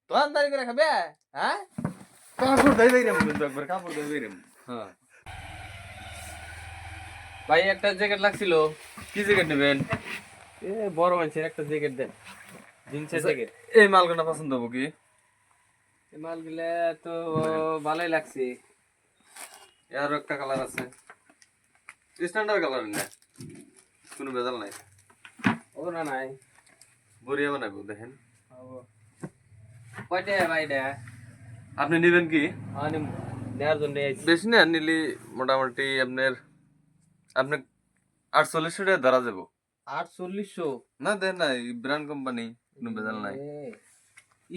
দোকানদারি করে খাবে হ্যাঁ? কাপড় দেই দেই রে কিন্তু একবার কাপড় দেই রে। হ্যাঁ ভাই একটা জ্যাকেট লাগছিল। কি জ্যাকেট নেবেন? এ বড় মানুষের একটা জ্যাকেট দেন, জিন্সের জ্যাকেট। এই মালগুলো পছন্দ হবো কি? এই মালগুলা তো ভালোই লাগছে। এর একটা কালার আছে, স্ট্যান্ডার্ড কালার না, কোনো ভেজাল নাই। ও না নাই বড়িয়া বানাবো দেখেন। কয়টা ভাই এটা? আপনি নেবেন কি? আমি নেওয়ার জন্য আইছি। বেশি না নিলি মোটামুটি আপনার 4800 টাকা ধরা যাবো। 4800? না দেন না, ব্র্যান্ড কোম্পানি, কোনো ভেজাল নাই।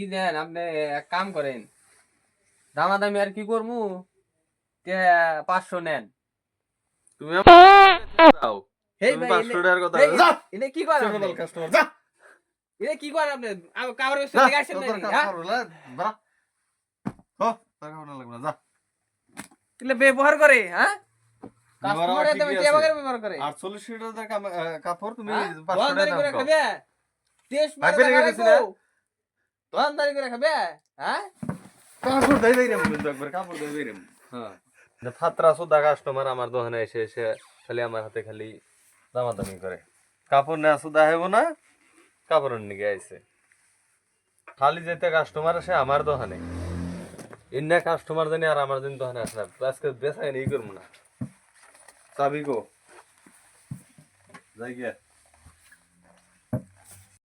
ই দেন, আপনি এক কাম করেন, দামাদামি আর কি করবো, 500 নেন। তুমি যাও, হেই তুমি ভাই 500 টাকার কথা হেই, যা। এটা কি করেন আপনি? কাস্টমার যা, এটা কি করেন আপনি? কাপড়ের সাথে গাইছেন তোর নাকি হ্যাঁ? কাপড় হলো যা, হো তোর কাপড় লাগবে না যা। এগুলো ব্যবহার করে হ্যাঁ? ব্যবহার কাস্টমার ঠিকই এত আছে। টেবাগের ব্যবহার করে 4800 টাকার কাপড় তুমি হ্যাঁ? 500 টাকা দোকানদারি দাম করে কও। খাবে? দেশ ভাই মারে পেরে টাকা গেছি রাখবো? না? দোকানদারি করে খাবে হ্যাঁ? কাপড় দেই দেই রে কিন্তু একবার কাপড় দেই রে। হ্যাঁ ফাত্রা সুদা কাস্টমার আমার দোকানে এসে এসে খালি আমার হাতে খালি দামাদামি করে, কাপড় না সুদা হেব না, কাপড়ের নিকে আইছে খালি যেতে কাস্টমার আসে আমার দোকানে, ইন্না কাস্টমার জানি আর আমার দিন দোকানে আসে না, আজকে বেচা নেই করবো না। চাবি গো যাই গিয়া।